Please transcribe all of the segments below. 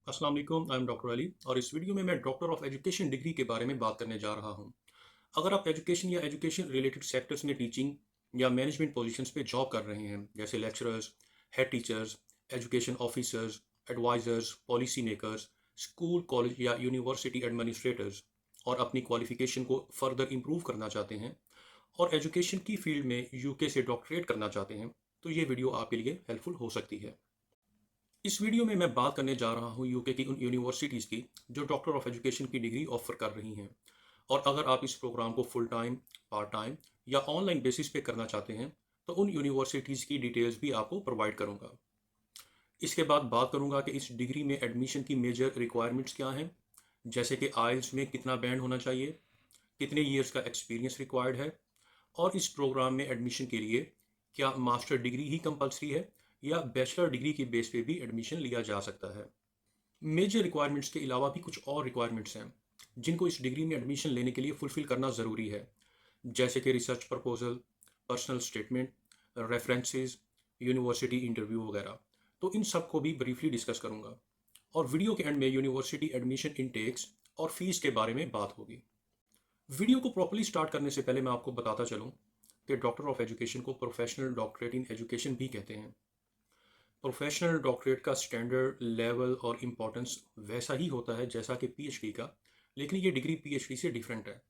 अस्सलाम वालेकुम, I am doctor Ali और इस वीडियो में मैं डॉक्टर ऑफ एजुकेशन डिग्री के बारे में बात करने जा रहा हूँ। अगर आप एजुकेशन या एजुकेशन रिलेटेड सेक्टर्स में टीचिंग या मैनेजमेंट पोजीशंस पे जॉब कर रहे हैं, जैसे lecturers, head teachers, education officers, advisers, policy makers, school, college या यूनिवर्सिटी एडमिनिस्ट्रेटर्स, और अपनी क्वालिफिकेशन को फर्दर इम्प्रूव करना चाहते हैं और एजुकेशन की फील्ड में यूके से डॉक्टरेट करना चाहते हैं, तो ये वीडियो आपके लिए हेल्पफुल हो सकती है। इस वीडियो में मैं बात करने जा रहा हूँ यूके की उन यूनिवर्सिटीज़ की जो डॉक्टर ऑफ एजुकेशन की डिग्री ऑफर कर रही हैं। और अगर आप इस प्रोग्राम को फुल टाइम, पार्ट टाइम या ऑनलाइन बेसिस पे करना चाहते हैं, तो उन यूनिवर्सिटीज़ की डिटेल्स भी आपको प्रोवाइड करूँगा। इसके बाद बात करूँगा कि इस डिग्री में एडमिशन की मेजर रिक्वायरमेंट्स क्या हैं, जैसे कि आइल्स में कितना बैंड होना चाहिए, कितने ईयर्स का एक्सपीरियंस रिक्वायर्ड है, और इस प्रोग्राम में एडमिशन के लिए क्या मास्टर डिग्री ही कंपलसरी है या बैचलर डिग्री के बेस पे भी एडमिशन लिया जा सकता है। मेजर रिक्वायरमेंट्स के अलावा भी कुछ और रिक्वायरमेंट्स हैं जिनको इस डिग्री में एडमिशन लेने के लिए फुलफिल करना ज़रूरी है, जैसे कि research proposal, personal statement, references, university interview वगैरह। तो इन सब को भी ब्रीफली डिस्कस करूंगा और वीडियो के एंड में यूनिवर्सिटी एडमिशन इनटेक्स और फीस के बारे में बात होगी। वीडियो को प्रॉपर्ली स्टार्ट करने से पहले मैं आपको बताता चलूँ कि डॉक्टर ऑफ एजुकेशन को प्रोफेशनल डॉक्टरेट इन एजुकेशन भी कहते हैं। प्रोफेशनल डॉक्टरेट का स्टैंडर्ड, लेवल और इम्पोर्टेंस वैसा ही होता है जैसा कि पीएचडी का, लेकिन ये डिग्री पीएचडी से डिफरेंट है।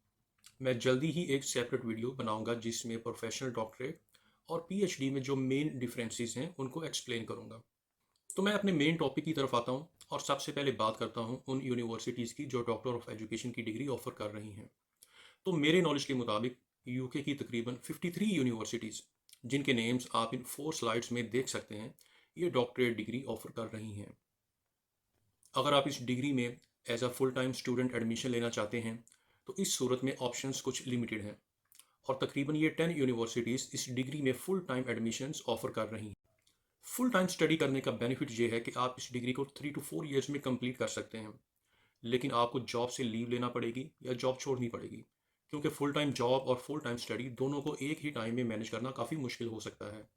मैं जल्दी ही एक सेपरेट वीडियो बनाऊंगा जिसमें प्रोफेशनल डॉक्टरेट और पीएचडी में जो मेन डिफरेंसेस हैं उनको एक्सप्लेन करूंगा। तो मैं अपने मेन टॉपिक की तरफ आता हूं और सबसे पहले बात करता हूं उन यूनिवर्सिटीज़ की जो डॉक्टर ऑफ एजुकेशन की डिग्री ऑफर कर रही हैं। तो मेरे नॉलेज के मुताबिक यूके की तकरीबन 53 यूनिवर्सिटीज़, जिनके नेम्स आप इन 4 स्लाइड्स में देख सकते हैं, ये डॉक्टरेट डिग्री ऑफर कर रही हैं। अगर आप इस डिग्री में as a full time student admission लेना चाहते हैं, तो इस सूरत में ऑप्शंस कुछ लिमिटेड हैं और तकरीबन ये 10 यूनिवर्सिटीज़ इस डिग्री में फुल टाइम एडमिशन्स ऑफर कर रही हैं। फुल टाइम स्टडी करने का बेनिफिट ये है कि आप इस डिग्री को 3 to 4 ईयर्स में कंप्लीट कर सकते हैं, लेकिन आपको जॉब से लीव लेना पड़ेगी या जॉब छोड़नी पड़ेगी, क्योंकि फुल टाइम जॉब और फुल टाइम स्टडी दोनों को एक ही टाइम में मैनेज करना काफ़ी मुश्किल हो सकता है।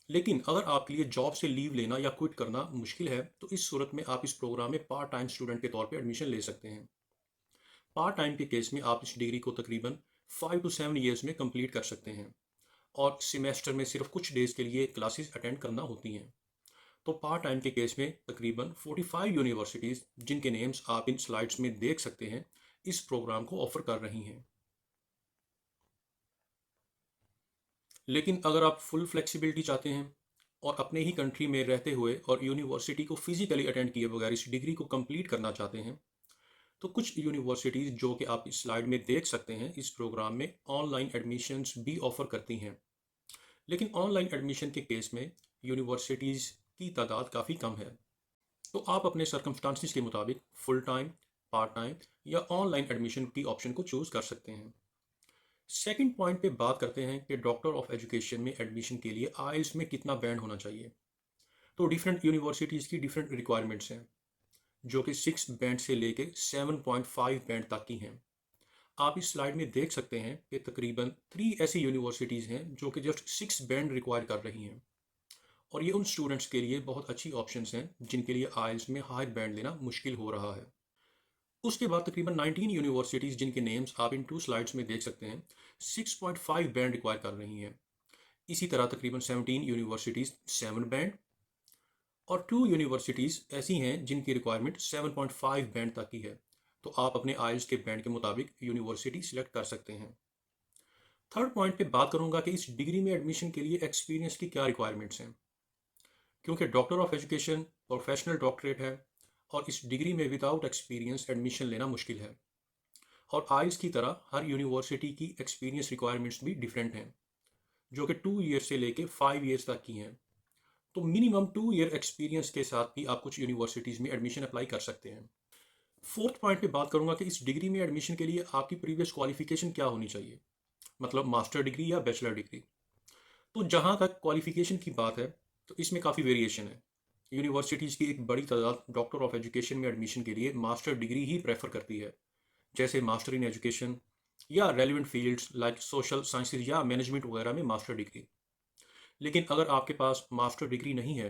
लेकिन अगर आपके लिए जॉब से लीव लेना या क्विट करना मुश्किल है, तो इस सूरत में आप इस प्रोग्राम में पार्ट टाइम स्टूडेंट के तौर पे एडमिशन ले सकते हैं। पार्ट टाइम के केस में आप इस डिग्री को तकरीबन 5 to 7 ईयर्स में कंप्लीट कर सकते हैं और सेमेस्टर में सिर्फ कुछ डेज़ के लिए क्लासेस अटेंड करना होती हैं। तो पार्ट टाइम के केस में तकरीबन 45 यूनिवर्सिटीज़, जिनके नेम्स आप इन स्लाइड्स में देख सकते हैं, इस प्रोग्राम को ऑफर कर रही हैं। लेकिन अगर आप फुल फ्लेक्सिबिलिटी चाहते हैं और अपने ही कंट्री में रहते हुए और यूनिवर्सिटी को फिजिकली अटेंड किए बगैर इस डिग्री को कंप्लीट करना चाहते हैं, तो कुछ यूनिवर्सिटीज़ जो कि आप इस स्लाइड में देख सकते हैं, इस प्रोग्राम में ऑनलाइन एडमिशन्स भी ऑफर करती हैं। लेकिन ऑनलाइन एडमिशन के केस में यूनिवर्सिटीज़ की तादाद काफ़ी कम है, तो आप अपने सर्कमस्टांसिस के मुताबिक फुल टाइम, पार्ट टाइम या ऑनलाइन एडमिशन की ऑप्शन को चूज़ कर सकते हैं। सेकंड पॉइंट पे बात करते हैं कि डॉक्टर ऑफ एजुकेशन में एडमिशन के लिए आइल्स में कितना बैंड होना चाहिए। तो डिफरेंट यूनिवर्सिटीज़ की डिफरेंट रिक्वायरमेंट्स हैं, जो कि 6 बैंड से लेके 7.5 बैंड तक की हैं। आप इस स्लाइड में देख सकते हैं कि तकरीबन 3 ऐसी यूनिवर्सिटीज़ हैं जो कि जस्ट 6 बैंड रिक्वायर कर रही हैं, और ये उन स्टूडेंट्स के लिए बहुत अच्छी ऑप्शंस हैं जिनके लिए आइल्स में हायर बैंड लेना मुश्किल हो रहा है। उसके बाद तकरीबन 19 यूनिवर्सिटीज़, जिनके नेम्स आप इन 2 स्लाइड्स में देख सकते हैं, 6.5 बैंड रिक्वायर कर रही हैं। इसी तरह तकरीबन 17 यूनिवर्सिटीज़ 7 बैंड और 2 यूनिवर्सिटीज़ ऐसी हैं जिनकी रिक्वायरमेंट 7.5 बैंड तक की है। तो आप अपने आइल्स के बैंड के मुताबिक यूनिवर्सिटी सिलेक्ट कर सकते हैं। थर्ड पॉइंट पे बात करूंगा कि इस डिग्री में एडमिशन के लिए एक्सपीरियंस की क्या रिक्वायरमेंट्स हैं, क्योंकि doctor of education professional doctorate है और इस डिग्री में विदाउट एक्सपीरियंस एडमिशन लेना मुश्किल है। और आइल्स की तरह हर यूनिवर्सिटी की एक्सपीरियंस रिक्वायरमेंट्स भी डिफरेंट हैं, जो कि 2 ईयर से लेके 5 ईयर्स तक की हैं। तो मिनिमम 2 ईयर एक्सपीरियंस के साथ भी आप कुछ यूनिवर्सिटीज़ में एडमिशन अप्लाई कर सकते हैं। फोर्थ पॉइंट पे बात करूंगा कि इस डिग्री में एडमिशन के लिए आपकी प्रीवियस क्वालिफिकेशन क्या होनी चाहिए, मतलब मास्टर डिग्री या बैचलर डिग्री। तो जहाँ तक क्वालिफिकेशन की बात है, तो इसमें काफ़ी वेरिएशन है। यूनिवर्सिटीज़ की एक बड़ी तादाद डॉक्टर ऑफ एजुकेशन में एडमिशन के लिए मास्टर डिग्री ही प्रेफर करती है, जैसे मास्टर इन एजुकेशन या relevant fields like social sciences या मैनेजमेंट वगैरह में मास्टर डिग्री। लेकिन अगर आपके पास मास्टर डिग्री नहीं है